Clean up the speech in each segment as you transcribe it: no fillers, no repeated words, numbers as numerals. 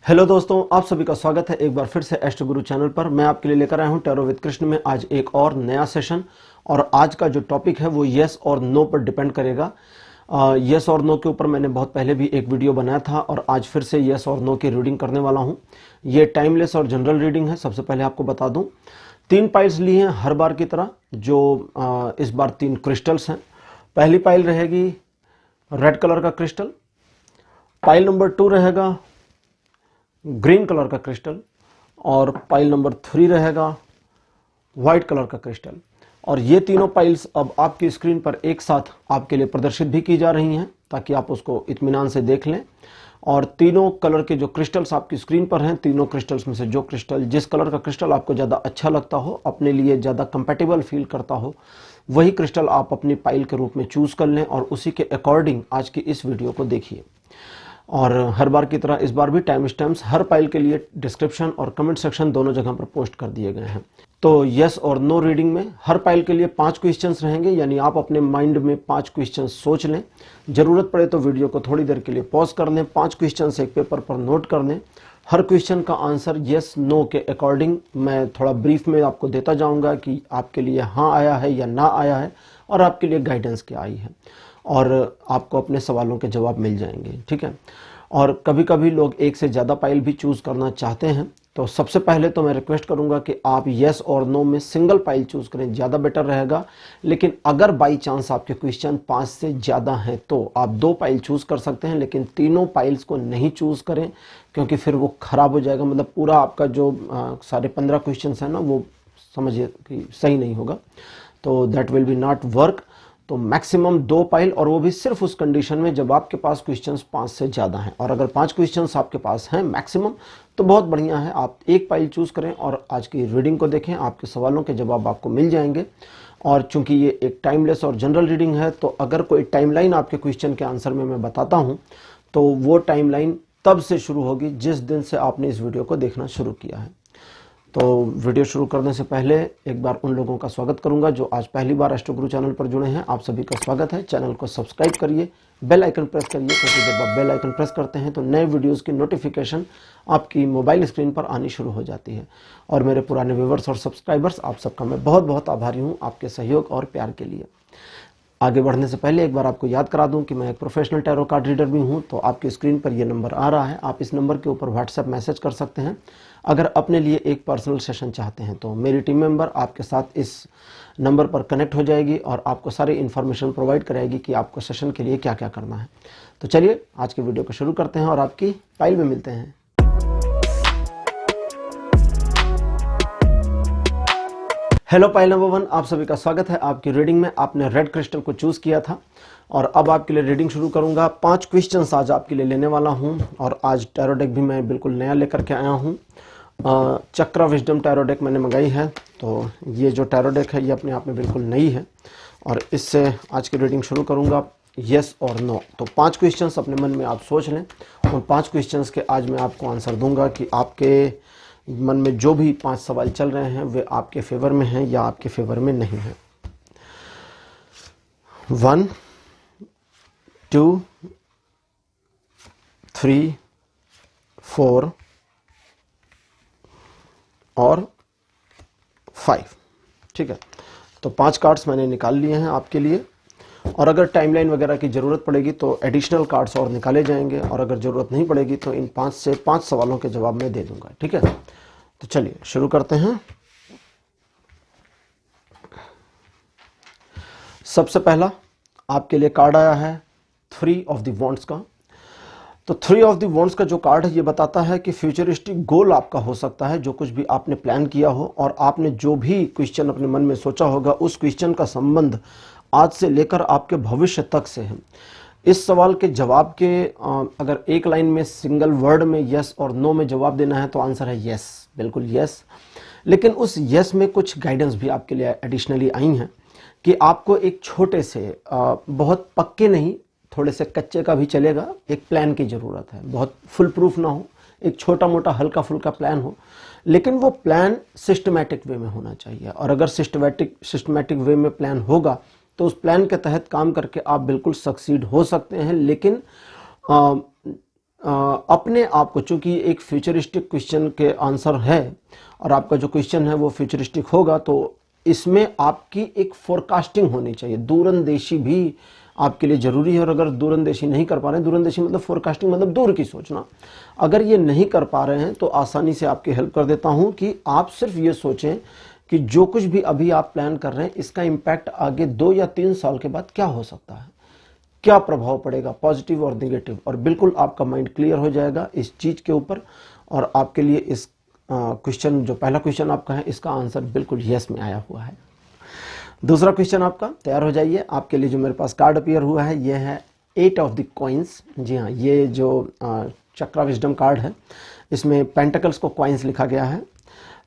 Hello दोस्तों, आप सभी का स्वागत है एक बार फिर से एस्ट्रो गुरु चैनल पर। मैं आपके लिए लेकर आया हूं टैरो विद कृष्ण में आज एक और नया सेशन। और आज का जो टॉपिक है वो यस और नो पर डिपेंड करेगा। यस और नो के ऊपर मैंने बहुत पहले भी एक वीडियो बनाया था और आज फिर से यस और नो की रीडिंग करने वाला हूं। ये टाइमलेस और जनरल रीडिंग है। सबसे पहले आपको बता दूं, 3 पाइल्स ली हैं हर बार की तरह, जो इस बार 3 क्रिस्टल्स हैं। पहली पाइल रहेगी रेड कलर का क्रिस्टल, पाइल नंबर 2 रहेगा ग्रीन कलर का क्रिस्टल और पाइल नंबर 3 रहेगा व्हाइट कलर का क्रिस्टल। और ये तीनों पाइल्स अब आपकी स्क्रीन पर एक साथ आपके लिए प्रदर्शित भी की जा रही हैं ताकि आप उसको इत्मीनान से देख लें। और तीनों कलर के जो क्रिस्टल्स आपकी स्क्रीन पर हैं, तीनों क्रिस्टल्स में से जो क्रिस्टल, जिस कलर का क्रिस्टल आपको ज़्यादा अच्छा लगता हो, अपने लिए ज़्यादा कंपेटेबल फील करता हो, वही क्रिस्टल आप अपनी पाइल के रूप में चूज़ कर लें और उसी के अकॉर्डिंग आज की इस वीडियो को देखिए। और हर बार की तरह इस बार भी टाइम स्टैम्प्स हर पाइल के लिए डिस्क्रिप्शन और कमेंट सेक्शन दोनों जगह पर पोस्ट कर दिए गए हैं। तो यस और नो रीडिंग में हर पाइल के लिए 5 क्वेश्चंस रहेंगे, यानी आप अपने माइंड में 5 क्वेश्चंस सोच लें। जरूरत पड़े तो वीडियो को थोड़ी देर के लिए पॉज कर लें, 5 क्वेश्चंस एक पेपर पर नोट कर लें। हर क्वेश्चन का आंसर यस नो के अकॉर्डिंग मैं थोड़ा ब्रीफ में आपको देता जाऊंगा कि आपके लिए हाँ आया है या ना आया है और आपके लिए गाइडेंस क्या आई है, और आपको अपने सवालों के जवाब मिल जाएंगे। ठीक है। और कभी कभी लोग एक से ज़्यादा पाइल भी चूज़ करना चाहते हैं, तो सबसे पहले तो मैं रिक्वेस्ट करूंगा कि आप यस और नो में सिंगल पाइल चूज़ करें, ज़्यादा बेटर रहेगा। लेकिन अगर बाई चांस आपके क्वेश्चन 5 से ज़्यादा हैं तो आप 2 पाइल चूज़ कर सकते हैं, लेकिन तीनों पाइल्स को नहीं चूज़ करें क्योंकि फिर वो ख़राब हो जाएगा। मतलब पूरा आपका जो सारे 15 क्वेश्चन हैं ना, वो समझिए कि सही नहीं होगा, तो that will be not work. तो मैक्सिमम 2 पाइल, और वो भी सिर्फ उस कंडीशन में जब आपके पास क्वेश्चंस 5 से ज़्यादा हैं। और अगर 5 क्वेश्चंस आपके पास हैं मैक्सिमम तो बहुत बढ़िया है, आप 1 पाइल चूज़ करें और आज की रीडिंग को देखें, आपके सवालों के जवाब आपको मिल जाएंगे। और चूंकि ये एक टाइमलेस और जनरल रीडिंग है, तो अगर कोई टाइमलाइन आपके क्वेश्चन के आंसर में मैं बताता हूँ तो वो टाइमलाइन तब से शुरू होगी जिस दिन से आपने इस वीडियो को देखना शुरू किया है। तो वीडियो शुरू करने से पहले एक बार उन लोगों का स्वागत करूंगा जो आज पहली बार एस्ट्रो गुरु चैनल पर जुड़े हैं। आप सभी का स्वागत है। चैनल को सब्सक्राइब करिए, बेल आइकन प्रेस करिए, क्योंकि जब आप बेल आइकन प्रेस करते हैं तो नए वीडियोस की नोटिफिकेशन आपकी मोबाइल स्क्रीन पर आनी शुरू हो जाती है। और मेरे पुराने व्यूवर्स और सब्सक्राइबर्स, आप सबका मैं बहुत बहुत आभारी हूँ आपके सहयोग और प्यार के लिए। आगे बढ़ने से पहले एक बार आपको याद करा दूं कि मैं एक प्रोफेशनल टैरो कार्ड रीडर भी हूं। तो आपकी स्क्रीन पर ये नंबर आ रहा है, आप इस नंबर के ऊपर व्हाट्सएप मैसेज कर सकते हैं। अगर अपने लिए एक पर्सनल सेशन चाहते हैं तो मेरी टीम मेंबर आपके साथ इस नंबर पर कनेक्ट हो जाएगी और आपको सारी इन्फॉर्मेशन प्रोवाइड कराएगी कि आपको सेशन के लिए क्या क्या करना है। तो चलिए आज की वीडियो को शुरू करते हैं और आपकी पाइल में मिलते हैं। हेलो पाइल नंबर 1, आप सभी का स्वागत है आपकी रीडिंग में। आपने रेड क्रिस्टल को चूज किया था और अब आपके लिए रीडिंग शुरू करूंगा। 5 क्वेश्चंस आज आपके लिए लेने वाला हूं और आज टैरो डेक भी मैं बिल्कुल नया लेकर के आया हूं। चक्रा विजडम टैरो डेक मैंने मंगाई है। तो ये जो टैरो डेक है ये अपने आप में बिल्कुल नई है और इससे आज की रीडिंग शुरू करूंगा यस और नो। तो 5 क्वेश्चंस अपने मन में आप सोच लें। उन 5 क्वेश्चंस के आज मैं आपको आंसर दूंगा कि आपके मन में जो भी 5 सवाल चल रहे हैं वे आपके फेवर में हैं या आपके फेवर में नहीं हैं। 1, 2, 3, 4 और 5। ठीक है। तो 5 कार्ड्स मैंने निकाल लिए हैं आपके लिए, और अगर टाइमलाइन वगैरह की ज़रूरत पड़ेगी तो एडिशनल कार्ड्स और निकाले जाएंगे, और अगर ज़रूरत नहीं पड़ेगी तो इन 5 से 5 सवालों के जवाब मैं दे दूंगा। ठीक है। तो चलिए शुरू करते हैं। सबसे पहला आपके लिए कार्ड आया है 3 ऑफ द वॉन्ड्स का। तो 3 ऑफ द वॉन्ड्स का जो कार्ड है ये बताता है कि फ्यूचरिस्टिक गोल आपका हो सकता है, जो कुछ भी आपने प्लान किया हो और आपने जो भी क्वेश्चन अपने मन में सोचा होगा उस क्वेश्चन का संबंध आज से लेकर आपके भविष्य तक से है। इस सवाल के जवाब के अगर एक लाइन में सिंगल वर्ड में यस और नो में जवाब देना है तो आंसर है यस, बिल्कुल यस। लेकिन उस यस में कुछ गाइडेंस भी आपके लिए एडिशनली आई हैं कि आपको एक छोटे से बहुत पक्के नहीं, थोड़े से कच्चे का भी चलेगा, एक प्लान की ज़रूरत है। बहुत फुल प्रूफ ना हो, एक छोटा मोटा हल्का फुल्का प्लान हो, लेकिन वो प्लान सिस्टमैटिक वे में होना चाहिए। और अगर सिस्टमैटिक वे में प्लान होगा तो उस प्लान के तहत काम करके आप बिल्कुल सक्सीड हो सकते हैं। लेकिन अपने आप को, चूंकि एक फ्यूचरिस्टिक क्वेश्चन के आंसर है और आपका जो क्वेश्चन है वो फ्यूचरिस्टिक होगा, तो इसमें आपकी एक फोरकास्टिंग होनी चाहिए। दूरंदेशी भी आपके लिए जरूरी है, और अगर दूरंदेशी नहीं कर पा रहे हैं, दूरंदेशी मतलब फोरकास्टिंग मतलब दूर की सोचना, अगर ये नहीं कर पा रहे हैं तो आसानी से आपकी हेल्प कर देता हूं कि आप सिर्फ ये सोचें कि जो कुछ भी अभी आप प्लान कर रहे हैं इसका इम्पैक्ट आगे 2 या 3 साल के बाद क्या हो सकता है, क्या प्रभाव पड़ेगा, पॉजिटिव और नेगेटिव, और बिल्कुल आपका माइंड क्लियर हो जाएगा इस चीज के ऊपर। और आपके लिए इस क्वेश्चन, जो पहला क्वेश्चन आपका है, इसका आंसर बिल्कुल यस में आया हुआ है। दूसरा क्वेश्चन आपका, तैयार हो जाइए। आपके लिए जो मेरे पास कार्ड अपीयर हुआ है ये है 8 ऑफ द कॉइंस। जी हाँ, ये जो चक्रा विजडम कार्ड है, इसमें पेंटिकल्स को कॉइंस लिखा गया है,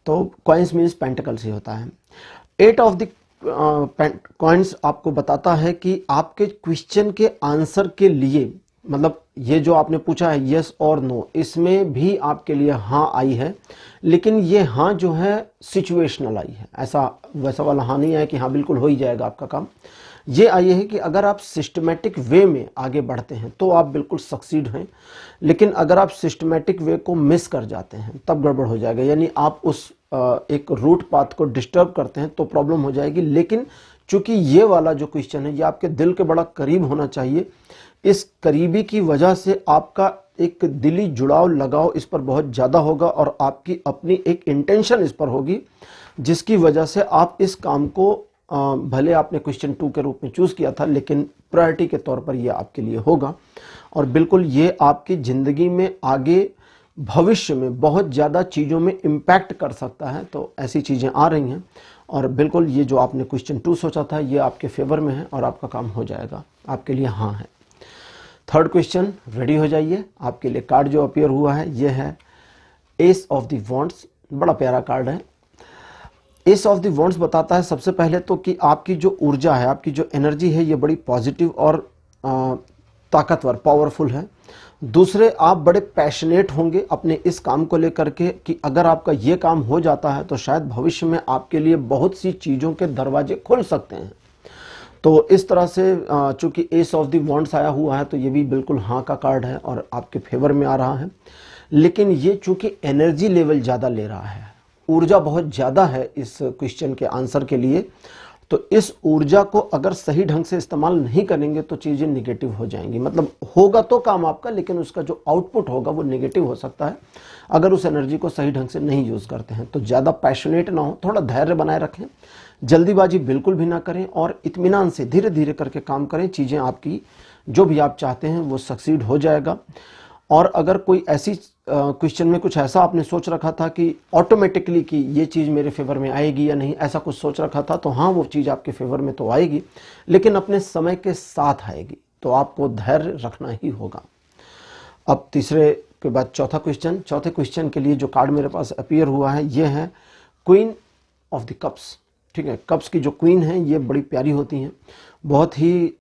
तो कॉइंस मीन्स पेंटिकल्स ही होता है। 8 ऑफ द कॉइंस आपको बताता है कि आपके क्वेश्चन के आंसर के लिए, मतलब ये जो आपने पूछा है यस और नो, इसमें भी आपके लिए हाँ आई है, लेकिन ये हाँ जो है सिचुएशनल आई है। ऐसा वैसा वाला हाँ नहीं है कि हाँ बिल्कुल हो ही जाएगा आपका काम। ये आई है कि अगर आप सिस्टमेटिक वे में आगे बढ़ते हैं तो आप बिल्कुल सक्सीड हैं, लेकिन अगर आप सिस्टमेटिक वे को मिस कर जाते हैं तब गड़बड़ हो जाएगा। यानी आप उस एक रूट पाथ को डिस्टर्ब करते हैं तो प्रॉब्लम हो जाएगी। लेकिन चूंकि ये वाला जो क्वेश्चन है ये आपके दिल के बड़ा करीब होना चाहिए, इस करीबी की वजह से आपका एक दिली जुड़ाव लगाव इस पर बहुत ज़्यादा होगा और आपकी अपनी एक इंटेंशन इस पर होगी, जिसकी वजह से आप इस काम को भले आपने क्वेश्चन 2 के रूप में चूज़ किया था, लेकिन प्रायोरिटी के तौर पर यह आपके लिए होगा और बिल्कुल ये आपकी ज़िंदगी में आगे भविष्य में बहुत ज़्यादा चीज़ों में इम्पैक्ट कर सकता है। तो ऐसी चीज़ें आ रही हैं और बिल्कुल ये जो आपने क्वेश्चन 2 सोचा था ये आपके फेवर में है और आपका काम हो जाएगा, आपके लिए हाँ है। थर्ड क्वेश्चन, रेडी हो जाइए। आपके लिए कार्ड जो अपीयर हुआ है ये है एस ऑफ द वॉन्ड्स। बड़ा प्यारा कार्ड है। एस ऑफ द वॉन्ड्स बताता है सबसे पहले तो कि आपकी जो ऊर्जा है, आपकी जो एनर्जी है, ये बड़ी पॉजिटिव और ताकतवर, पावरफुल है। दूसरे, आप बड़े पैशनेट होंगे अपने इस काम को लेकर के कि अगर आपका ये काम हो जाता है तो शायद भविष्य में आपके लिए बहुत सी चीज़ों के दरवाजे खुल सकते हैं। तो इस तरह से चूंकि एस ऑफ द वॉन्ड्स आया हुआ है तो ये भी बिल्कुल हाँ का कार्ड है और आपके फेवर में आ रहा है। लेकिन ये चूंकि एनर्जी लेवल ज़्यादा ले रहा है, ऊर्जा बहुत ज़्यादा है इस क्वेश्चन के आंसर के लिए, तो इस ऊर्जा को अगर सही ढंग से इस्तेमाल नहीं करेंगे तो चीज़ें निगेटिव हो जाएंगी। मतलब होगा तो काम आपका, लेकिन उसका जो आउटपुट होगा वो निगेटिव हो सकता है अगर उस एनर्जी को सही ढंग से नहीं यूज़ करते हैं। तो ज़्यादा पैशनेट ना हो, थोड़ा धैर्य बनाए रखें, जल्दीबाजी बिल्कुल भी ना करें और इत्मीनान से धीरे धीरे करके काम करें। चीज़ें आपकी जो भी आप चाहते हैं वो सक्सीड हो जाएगा। और अगर कोई ऐसी क्वेश्चन में कुछ ऐसा आपने सोच रखा था कि ऑटोमेटिकली कि ये चीज़ मेरे फेवर में आएगी या नहीं, ऐसा कुछ सोच रखा था, तो हाँ वो चीज़ आपके फेवर में तो आएगी, लेकिन अपने समय के साथ आएगी। तो आपको धैर्य रखना ही होगा। अब तीसरे के बाद चौथा क्वेश्चन। चौथे क्वेश्चन के लिए जो कार्ड मेरे पास अपीयर हुआ है ये है क्वीन ऑफ द कप्स। ठीक है, कप्स की जो क्वीन है ये बड़ी प्यारी होती हैं, बहुत ही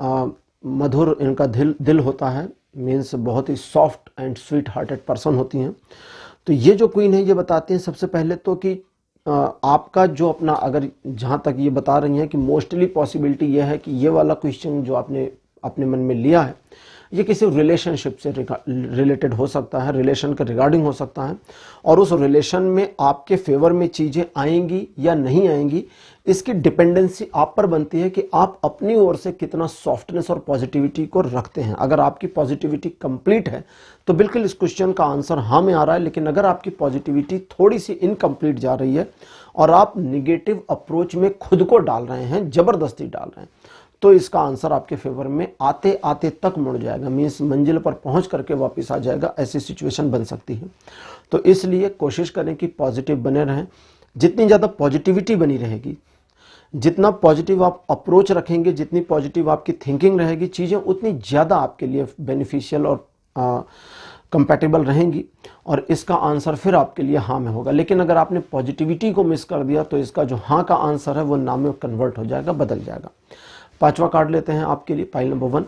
मधुर इनका दिल होता है, मीन्स बहुत ही soft and sweet hearted person होती हैं। तो ये जो क्वीन है ये बताती हैं सबसे पहले तो कि आपका जो अपना, अगर जहाँ तक ये बता रही हैं कि मोस्टली पॉसिबिलिटी ये है कि ये वाला क्वेश्चन जो आपने अपने मन में लिया है ये किसी रिलेशनशिप से रिलेटेड हो सकता है, रिलेशन के रिगार्डिंग हो सकता है, और उस रिलेशन में आपके फेवर में चीज़ें आएंगी या नहीं आएंगी इसकी डिपेंडेंसी आप पर बनती है कि आप अपनी ओर से कितना सॉफ्टनेस और पॉजिटिविटी को रखते हैं। अगर आपकी पॉजिटिविटी कंप्लीट है तो बिल्कुल इस क्वेश्चन का आंसर हाँ में आ रहा है, लेकिन अगर आपकी पॉजिटिविटी थोड़ी सी इनकम्प्लीट जा रही है और आप निगेटिव अप्रोच में खुद को डाल रहे हैं, जबरदस्ती डाल रहे हैं, तो इसका आंसर आपके फेवर में आते आते तक मुड़ जाएगा, मीन्स मंजिल पर पहुंच करके वापस आ जाएगा। ऐसी सिचुएशन बन सकती है। तो इसलिए कोशिश करें कि पॉजिटिव बने रहें। जितनी ज़्यादा पॉजिटिविटी बनी रहेगी, जितना पॉजिटिव आप अप्रोच रखेंगे, जितनी पॉजिटिव आपकी थिंकिंग रहेगी, चीज़ें उतनी ज़्यादा आपके लिए बेनिफिशियल और कंपैटिबल रहेंगी और इसका आंसर फिर आपके लिए हाँ में होगा। लेकिन अगर आपने पॉजिटिविटी को मिस कर दिया तो इसका जो हाँ का आंसर है वो ना में कन्वर्ट हो जाएगा, बदल जाएगा। पांचवा कार्ड लेते हैं आपके लिए, पाइल नंबर 1।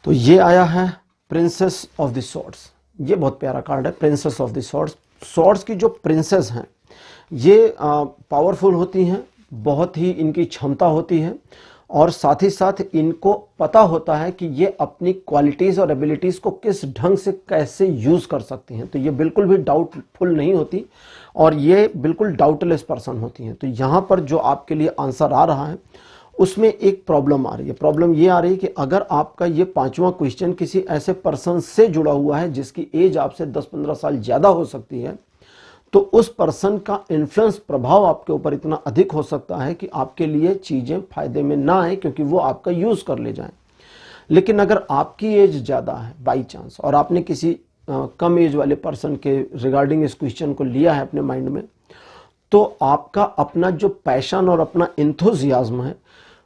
तो ये आया है प्रिंसेस ऑफ द स्वॉर्ड्स। ये बहुत प्यारा कार्ड है, princess of the swords. Swords की जो प्रिंसेस हैं ये पावरफुल होती हैं, बहुत ही इनकी क्षमता होती है और साथ ही साथ इनको पता होता है कि ये अपनी क्वालिटीज और एबिलिटीज को किस ढंग से कैसे यूज कर सकती हैं। तो ये बिल्कुल भी डाउटफुल नहीं होती और ये बिल्कुल डाउटलेस पर्सन होती हैं। तो यहाँ पर जो आपके लिए आंसर आ रहा है उसमें एक प्रॉब्लम आ रही है। प्रॉब्लम ये आ रही है कि अगर आपका ये 5वां क्वेश्चन किसी ऐसे पर्सन से जुड़ा हुआ है जिसकी एज आपसे 10-15 साल ज़्यादा हो सकती है, तो उस पर्सन का इन्फ्लुएंस, प्रभाव आपके ऊपर इतना अधिक हो सकता है कि आपके लिए चीज़ें फायदे में ना आए, क्योंकि वो आपका यूज़ कर ले जाएं। लेकिन अगर आपकी एज ज़्यादा है बाई चांस और आपने किसी कम एज वाले पर्सन के रिगार्डिंग इस क्वेश्चन को लिया है अपने माइंड में, तो आपका अपना जो पैशन और अपना इंथुजियाज्म है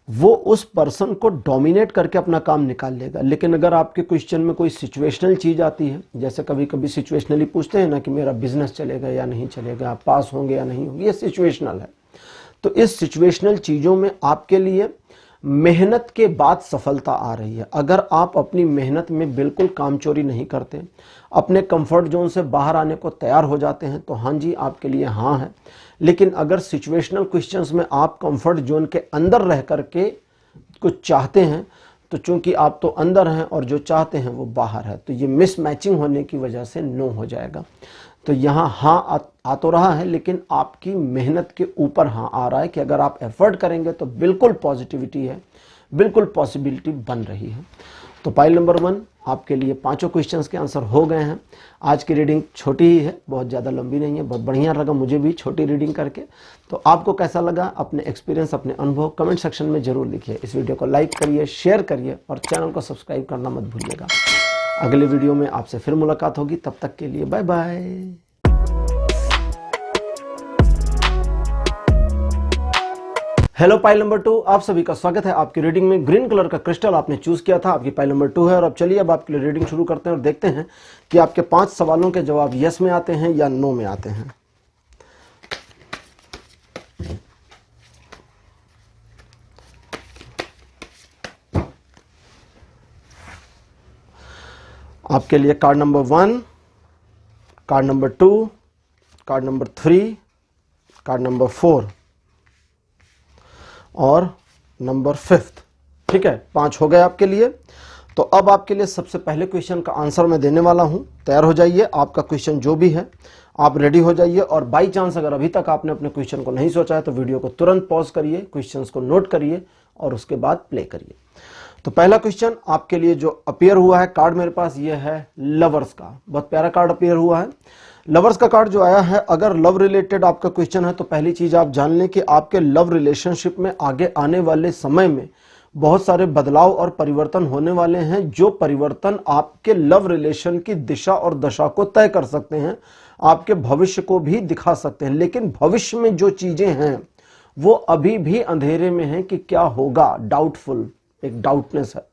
वो उस पर्सन को डोमिनेट करके अपना काम निकाल लेगा। लेकिन अगर आपके क्वेश्चन में कोई सिचुएशनल चीज़ आती है, जैसे कभी कभी सिचुएशनली पूछते हैं ना कि मेरा बिजनेस चलेगा या नहीं चलेगा, आप पास होंगे या नहीं होंगे, ये सिचुएशनल है। तो इस सिचुएशनल चीज़ों में आपके लिए मेहनत के बाद सफलता आ रही है। अगर आप अपनी मेहनत में बिल्कुल कामचोरी नहीं करते, अपने कंफर्ट जोन से बाहर आने को तैयार हो जाते हैं, तो हाँ जी, आपके लिए हाँ है। लेकिन अगर सिचुएशनल क्वेश्चंस में आप कंफर्ट जोन के अंदर रह करके कुछ चाहते हैं, तो चूंकि आप तो अंदर हैं और जो चाहते हैं वो बाहर है, तो ये मिसमैचिंग होने की वजह से नो हो जाएगा। तो यहाँ हाँ आ तो रहा है, लेकिन आपकी मेहनत के ऊपर हाँ आ रहा है कि अगर आप एफर्ट करेंगे तो बिल्कुल पॉजिटिविटी है, बिल्कुल पॉसिबिलिटी बन रही है। तो पाइल नंबर 1 आपके लिए 5 क्वेश्चंस के आंसर हो गए हैं। आज की रीडिंग छोटी ही है, बहुत ज़्यादा लंबी नहीं है, बहुत बढ़िया लगा मुझे भी छोटी रीडिंग करके। तो आपको कैसा लगा, अपने एक्सपीरियंस, अपने अनुभव कमेंट सेक्शन में जरूर लिखिए। इस वीडियो को लाइक करिए, शेयर करिए और चैनल को सब्सक्राइब करना मत भूलिएगा। अगले वीडियो में आपसे फिर मुलाकात होगी, तब तक के लिए bye bye. Hello pile number 2, आप सभी का स्वागत है आपकी रीडिंग में। ग्रीन कलर का क्रिस्टल आपने चूज किया था, आपकी पाइल नंबर 2 है। और अब चलिए अब आपके लिए रीडिंग शुरू करते हैं और देखते हैं कि आपके 5 सवालों के जवाब यस में आते हैं या नो में आते हैं। आपके लिए card number 1, card number 2, card number 3, card number 4 और नंबर 5। ठीक है, 5 हो गए आपके लिए। तो अब आपके लिए सबसे पहले क्वेश्चन का आंसर मैं देने वाला हूं। तैयार हो जाइए, आपका क्वेश्चन जो भी है आप रेडी हो जाइए। और बाई चांस अगर अभी तक आपने अपने क्वेश्चन को नहीं सोचा है तो वीडियो को तुरंत पॉज करिए, क्वेश्चंस को नोट करिए और उसके बाद प्ले करिए। तो पहला क्वेश्चन आपके लिए जो अपीयर हुआ है कार्ड मेरे पास, ये है लवर्स का। बहुत प्यारा कार्ड अपीयर हुआ है। लवर्स का कार्ड जो आया है, अगर लव रिलेटेड आपका क्वेश्चन है तो पहली चीज आप जान लें कि आपके लव रिलेशनशिप में आगे आने वाले समय में बहुत सारे बदलाव और परिवर्तन होने वाले हैं, जो परिवर्तन आपके लव रिलेशन की दिशा और दशा को तय कर सकते हैं, आपके भविष्य को भी दिखा सकते हैं। लेकिन भविष्य में जो चीजें हैं वो अभी भी अंधेरे में है कि क्या होगा, डाउटफुल, एक डाउटनेस है।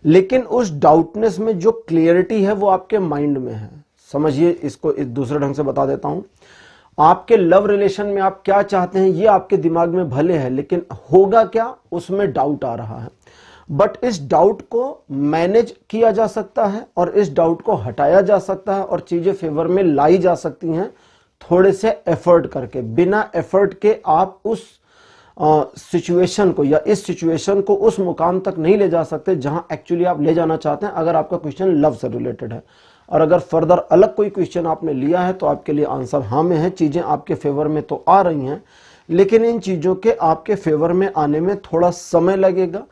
लेकिन उस डाउटनेस में जो क्लियरिटी है वो आपके माइंड में है। समझिए, इसको इस दूसरे ढंग से बता देता हूं। आपके लव रिलेशन में आप क्या चाहते हैं ये आपके दिमाग में भले है, लेकिन होगा क्या उसमें डाउट आ रहा है। बट इस डाउट को मैनेज किया जा सकता है और इस डाउट को हटाया जा सकता है और चीजें फेवर में लाई जा सकती हैं थोड़े से एफर्ट करके। बिना एफर्ट के आप उस सिचुएशन को या इस सिचुएशन को उस मुकाम तक नहीं ले जा सकते जहां एक्चुअली आप ले जाना चाहते हैं, अगर आपका क्वेश्चन लव से रिलेटेड है। और अगर फर्दर अलग कोई क्वेश्चन आपने लिया है तो आपके लिए आंसर हाँ में है। चीजें आपके फेवर में तो आ रही हैं, लेकिन इन चीजों के आपके फेवर में आने में थोड़ा समय लगेगा,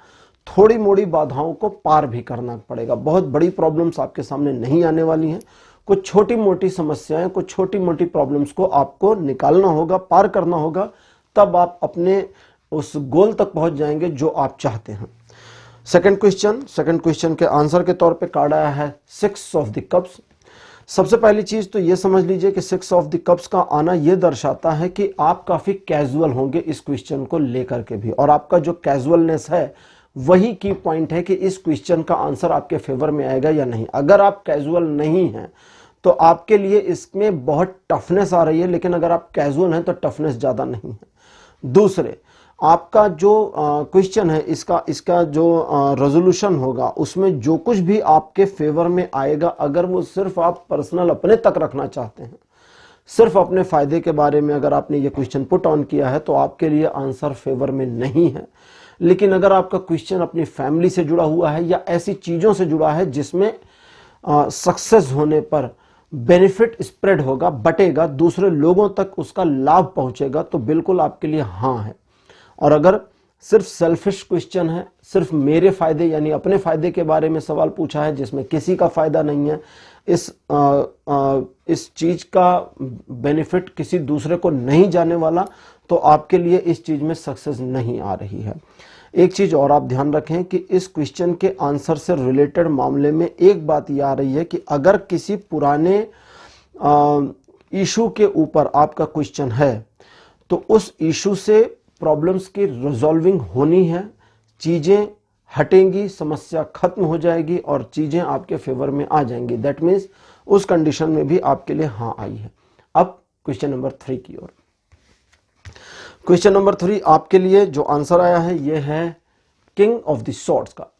थोड़ी मोड़ी बाधाओं को पार भी करना पड़ेगा। बहुत बड़ी प्रॉब्लम्स आपके सामने नहीं आने वाली हैं, कुछ छोटी मोटी समस्याएं, कुछ छोटी मोटी प्रॉब्लम्स को आपको निकालना होगा, पार करना होगा, तब आप अपने उस गोल तक पहुंच जाएंगे जो आप चाहते हैं। सेकंड क्वेश्चन के आंसर के तौर पे कार्ड आया है 6 ऑफ द कप्स। सबसे पहली चीज तो ये समझ लीजिए कि 6 ऑफ द कप्स का आना ये दर्शाता है कि आप काफी कैजुअल होंगे इस क्वेश्चन को लेकर के भी, और आपका जो कैजुअलनेस है वही की पॉइंट है कि इस क्वेश्चन का आंसर आपके फेवर में आएगा या नहीं। अगर आप कैजुअल नहीं हैं तो आपके लिए इसमें बहुत टफनेस आ रही है, लेकिन अगर आप कैजुअल हैं तो टफनेस ज्यादा नहीं है। दूसरे, आपका जो क्वेश्चन है इसका जो रेजोल्यूशन होगा उसमें जो कुछ भी आपके फेवर में आएगा, अगर वो सिर्फ आप पर्सनल अपने तक रखना चाहते हैं, सिर्फ अपने फायदे के बारे में अगर आपने ये क्वेश्चन पुट ऑन किया है, तो आपके लिए आंसर फेवर में नहीं है। लेकिन अगर आपका क्वेश्चन अपनी फैमिली से जुड़ा हुआ है या ऐसी चीजों से जुड़ा है जिसमें सक्सेस होने पर बेनिफिट स्प्रेड होगा, बटेगा, दूसरे लोगों तक उसका लाभ पहुंचेगा, तो बिल्कुल आपके लिए हाँ है। और अगर सिर्फ सेल्फिश क्वेश्चन है, सिर्फ मेरे फायदे यानी अपने फायदे के बारे में सवाल पूछा है जिसमें किसी का फायदा नहीं है, इस चीज का बेनिफिट किसी दूसरे को नहीं जाने वाला, तो आपके लिए इस चीज में सक्सेस नहीं आ रही है। एक चीज और आप ध्यान रखें कि इस क्वेश्चन के आंसर से रिलेटेड मामले में एक बात यह आ रही है कि अगर किसी पुराने इशू के ऊपर आपका क्वेश्चन है तो उस इशू से प्रॉब्लम्स की रिजॉल्विंग होनी है, चीजें हटेंगी, समस्या खत्म हो जाएगी और चीजें आपके फेवर में आ जाएंगी। दैट मीन्स उस कंडीशन में भी आपके लिए हाँ आई है। अब क्वेश्चन नंबर 3 की ओर। क्वेश्चन नंबर 3 आपके लिए जो आंसर आया है ये है किंग ऑफ द स्वॉर्ड्स का।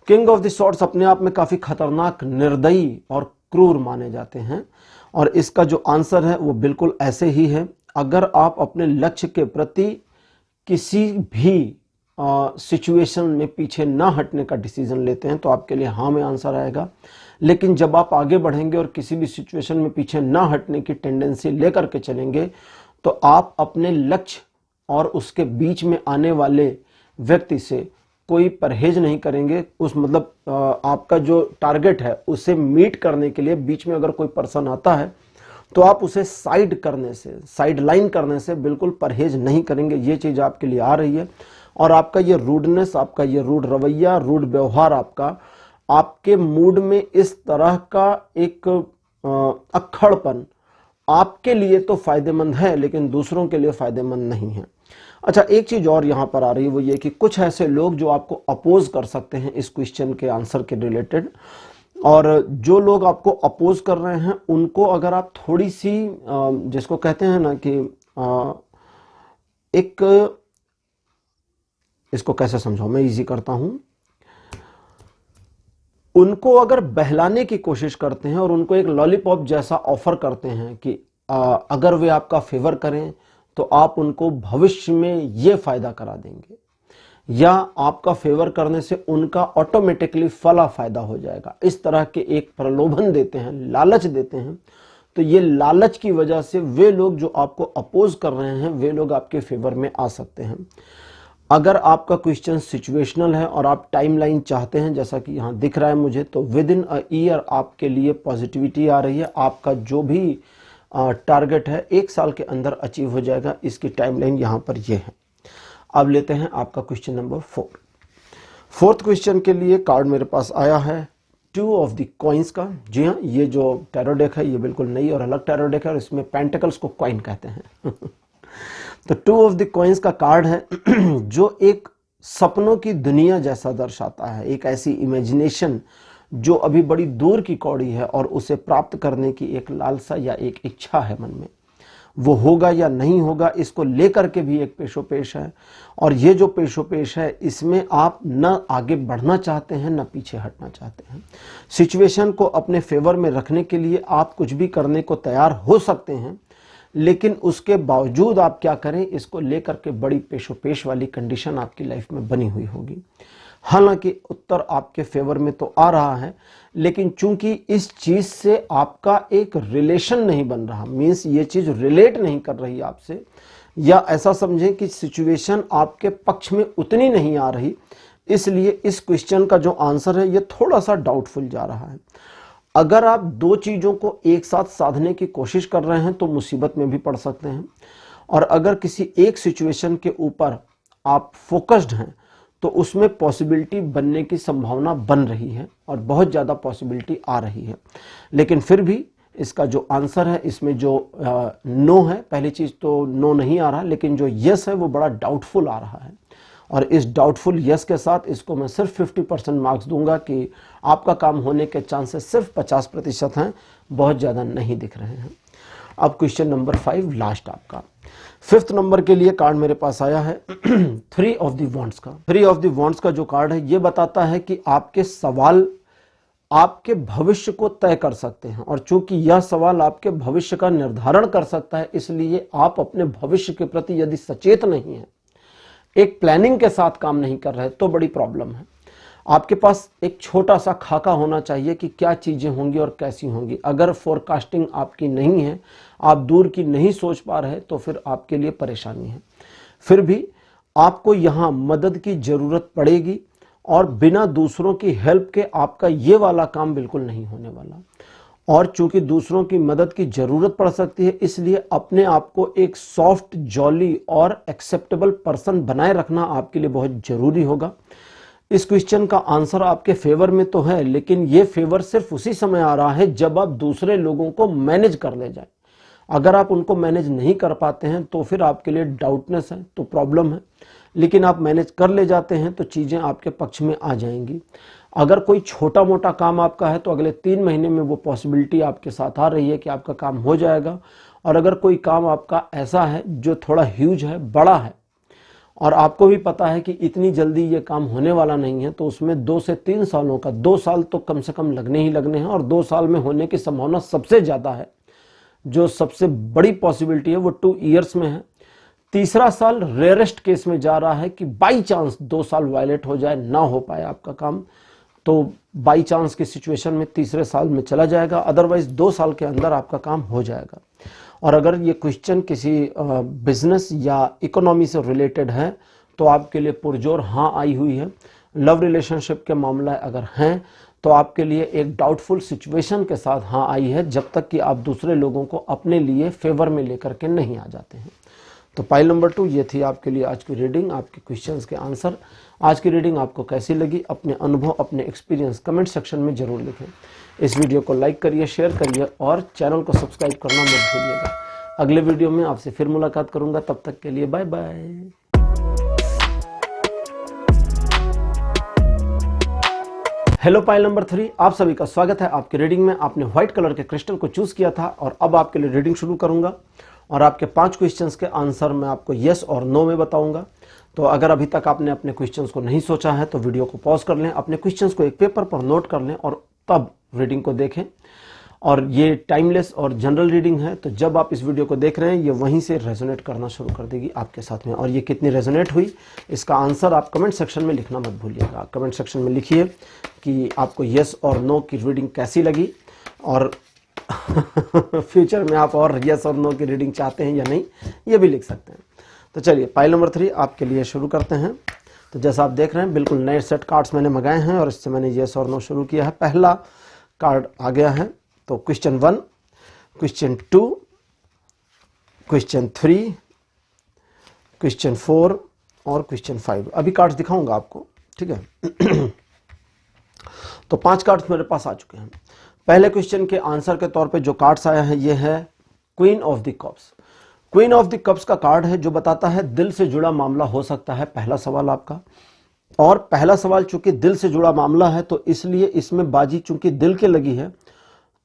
किंग ऑफ द स्वॉर्ड्स अपने आप में काफी खतरनाक, निर्दयी और क्रूर माने जाते हैं और इसका जो आंसर है वो बिल्कुल ऐसे ही है। अगर आप अपने लक्ष्य के प्रति किसी भी सिचुएशन में पीछे ना हटने का डिसीजन लेते हैं तो आपके लिए हाँ में आंसर आएगा। लेकिन जब आप आगे बढ़ेंगे और किसी भी सिचुएशन में पीछे ना हटने की टेंडेंसी लेकर के चलेंगे तो आप अपने लक्ष्य और उसके बीच में आने वाले व्यक्ति से कोई परहेज नहीं करेंगे। उस मतलब आपका जो टारगेट है उसे मीट करने के लिए बीच में अगर कोई पर्सन आता है तो आप उसे साइड करने से, साइड लाइन करने से बिल्कुल परहेज नहीं करेंगे। ये चीज आपके लिए आ रही है और आपका ये रूडनेस, आपका ये रूड रवैया, रूड व्यवहार आपके मूड में इस तरह का एक अक्खड़पन आपके लिए तो फायदेमंद है लेकिन दूसरों के लिए फायदेमंद नहीं है। अच्छा, एक चीज और यहां पर आ रही है वो ये कि कुछ ऐसे लोग जो आपको अपोज कर सकते हैं इस क्वेश्चन के आंसर के रिलेटेड, और जो लोग आपको अपोज कर रहे हैं उनको अगर आप थोड़ी सी जिसको कहते हैं ना कि एक, इसको कैसे समझाऊं, मैं इजी करता हूं, उनको अगर बहलाने की कोशिश करते हैं और उनको एक लॉलीपॉप जैसा ऑफर करते हैं कि अगर वे आपका फेवर करें तो आप उनको भविष्य में ये फायदा करा देंगे या आपका फेवर करने से उनका ऑटोमेटिकली फला फायदा हो जाएगा, इस तरह के एक प्रलोभन देते हैं, लालच देते हैं, तो ये लालच की वजह से वे लोग जो आपको अपोज कर रहे हैं वे लोग आपके फेवर में आ सकते हैं। अगर आपका क्वेश्चन सिचुएशनल है और आप टाइमलाइन चाहते हैं जैसा कि यहां दिख रहा है मुझे, तो विद इन अ ईयर आपके लिए पॉजिटिविटी आ रही है। आपका जो भी टारगेट है 1 साल के अंदर अचीव हो जाएगा, इसकी टाइमलाइन यहां पर ये है। अब लेते हैं आपका क्वेश्चन नंबर 4। फोर्थ क्वेश्चन के लिए कार्ड मेरे पास आया है 2 ऑफ द कॉइन्स का। जी हाँ, ये जो टैरो डेक है ये बिल्कुल नई और अलग टैरो डेक है और इसमें पेंटिकल्स को कॉइन कहते हैं तो 2 ऑफ द कॉइन्स का कार्ड है जो एक सपनों की दुनिया जैसा दर्शाता है, एक ऐसी इमेजिनेशन जो अभी बड़ी दूर की कौड़ी है और उसे प्राप्त करने की एक लालसा या एक इच्छा है मन में। वो होगा या नहीं होगा इसको लेकर के भी एक पेशोपेश है और ये जो पेशोपेश है इसमें आप न आगे बढ़ना चाहते हैं न पीछे हटना चाहते हैं। सिचुएशन को अपने फेवर में रखने के लिए आप कुछ भी करने को तैयार हो सकते हैं, लेकिन उसके बावजूद आप क्या करें इसको लेकर के बड़ी पेशोपेश वाली कंडीशन आपकी लाइफ में बनी हुई होगी। हालांकि उत्तर आपके फेवर में तो आ रहा है, लेकिन चूंकि इस चीज से आपका एक रिलेशन नहीं बन रहा, मीन्स ये चीज रिलेट नहीं कर रही आपसे, या ऐसा समझें कि सिचुएशन आपके पक्ष में उतनी नहीं आ रही, इसलिए इस क्वेश्चन का जो आंसर है ये थोड़ा सा डाउटफुल जा रहा है। अगर आप 2 चीजों को एक साथ साधने की कोशिश कर रहे हैं तो मुसीबत में भी पड़ सकते हैं, और अगर किसी एक सिचुएशन के ऊपर आप फोकस्ड हैं तो उसमें पॉसिबिलिटी बनने की संभावना बन रही है और बहुत ज़्यादा पॉसिबिलिटी आ रही है। लेकिन फिर भी इसका जो आंसर है इसमें जो नो है, पहली चीज़ तो नो नहीं आ रहा, लेकिन जो यस है वो बड़ा डाउटफुल आ रहा है, और इस डाउटफुल यस के साथ इसको मैं सिर्फ 50% मार्क्स दूंगा कि आपका काम होने के चांसेस सिर्फ 50% हैं, बहुत ज़्यादा नहीं दिख रहे हैं। अब क्वेश्चन नंबर 5 लास्ट आपका 5th नंबर के लिए कार्ड मेरे पास आया है 3 ऑफ द वॉन्ड्स का। 3 ऑफ द वॉन्ड्स का जो कार्ड है ये बताता है कि आपके सवाल आपके भविष्य को तय कर सकते हैं, और चूंकि यह सवाल आपके भविष्य का निर्धारण कर सकता है इसलिए आप अपने भविष्य के प्रति यदि सचेत नहीं हैं, एक प्लानिंग के साथ काम नहीं कर रहे तो बड़ी प्रॉब्लम है। आपके पास एक छोटा सा खाका होना चाहिए कि क्या चीज़ें होंगी और कैसी होंगी। अगर फोरकास्टिंग आपकी नहीं है, आप दूर की नहीं सोच पा रहे, तो फिर आपके लिए परेशानी है। फिर भी आपको यहाँ मदद की ज़रूरत पड़ेगी और बिना दूसरों की हेल्प के आपका ये वाला काम बिल्कुल नहीं होने वाला। और चूंकि दूसरों की मदद की ज़रूरत पड़ सकती है, इसलिए अपने आप को एक सॉफ्ट, जॉली और एक्सेप्टेबल पर्सन बनाए रखना आपके लिए बहुत ज़रूरी होगा। इस क्वेश्चन का आंसर आपके फेवर में तो है, लेकिन ये फेवर सिर्फ उसी समय आ रहा है जब आप दूसरे लोगों को मैनेज कर ले जाए। अगर आप उनको मैनेज नहीं कर पाते हैं तो फिर आपके लिए डाउटनेस है, तो प्रॉब्लम है। लेकिन आप मैनेज कर ले जाते हैं तो चीज़ें आपके पक्ष में आ जाएंगी। अगर कोई छोटा मोटा काम आपका है तो अगले 3 महीने में वो पॉसिबिलिटी आपके साथ आ रही है कि आपका काम हो जाएगा। और अगर कोई काम आपका ऐसा है जो थोड़ा ह्यूज है, बड़ा है, और आपको भी पता है कि इतनी जल्दी ये काम होने वाला नहीं है, तो उसमें 2 से 3 सालों का, 2 साल तो कम से कम लगने ही लगने हैं, और 2 साल में होने की संभावना सबसे ज़्यादा है। जो सबसे बड़ी पॉसिबिलिटी है वो 2 ईयर्स में है। तीसरा साल रेयरेस्ट केस में जा रहा है कि बाई चांस 2 साल वायलेट हो जाए, ना हो पाए आपका काम, तो बाई चांस की सिचुएशन में तीसरे साल में चला जाएगा। अदरवाइज 2 साल के अंदर आपका काम हो जाएगा। और अगर ये क्वेश्चन किसी बिजनेस या इकोनॉमी से रिलेटेड है तो आपके लिए पुरजोर हाँ आई हुई है। लव रिलेशनशिप के मामला अगर हैं तो आपके लिए एक डाउटफुल सिचुएशन के साथ हाँ आई है, जब तक कि आप दूसरे लोगों को अपने लिए फेवर में लेकर के नहीं आ जाते हैं। तो पाइल नंबर 2 ये थी आपके लिए आज की रीडिंग, आपके क्वेश्चंस के आंसर। आज की रीडिंग आपको कैसी लगी, अपने अनुभव, अपने एक्सपीरियंस कमेंट सेक्शन में जरूर लिखें। इस वीडियो को लाइक करिए, शेयर करिए और चैनल को सब्सक्राइब करना मत भूलिएगा। अगले वीडियो में आपसे फिर मुलाकात करूंगा, तब तक के लिए bye bye. Hello pile number 3, आप सभी का स्वागत है आपकी रीडिंग में। आपने व्हाइट कलर के क्रिस्टल को चूज किया था और अब आपके लिए रीडिंग शुरू करूंगा और आपके 5 क्वेश्चंस के आंसर मैं आपको यस और नो में बताऊंगा। तो अगर अभी तक आपने अपने क्वेश्चंस को नहीं सोचा है तो वीडियो को पॉज कर लें, अपने क्वेश्चंस को एक पेपर पर नोट कर लें और तब रीडिंग को देखें। और ये टाइमलेस और जनरल रीडिंग है, तो जब आप इस वीडियो को देख रहे हैं ये वहीं से रेजोनेट करना शुरू कर देगी आपके साथ में। और ये कितनी रेजोनेट हुई इसका आंसर आप कमेंट सेक्शन में लिखना मत भूलिएगा। कमेंट सेक्शन में लिखिए कि आपको यस और नो की रीडिंग कैसी लगी, और फ्यूचर में आप और यस और नो की रीडिंग चाहते हैं या नहीं, ये भी लिख सकते हैं। तो चलिए पाइल नंबर 3 आपके लिए शुरू करते हैं। तो जैसा आप देख रहे हैं बिल्कुल नए सेट कार्ड्स मैंने मंगाए हैं और इससे मैंने यस और नो शुरू किया है। पहला कार्ड आ गया है, तो क्वेश्चन 1, क्वेश्चन 2, क्वेश्चन 3, क्वेश्चन 4 और क्वेश्चन 5। अभी कार्ड्स दिखाऊंगा आपको, ठीक है। तो 5 कार्ड्स मेरे पास आ चुके हैं। पहले क्वेश्चन के आंसर के तौर पे जो कार्ड्स आया है ये है queen of the cups. Queen of the cups का कार्ड है जो बताता है दिल से जुड़ा मामला हो सकता है, पहला सवाल आपका। और पहला सवाल चूंकि दिल से जुड़ा मामला है तो इसलिए इसमें बाजी चूंकि दिल के लगी है,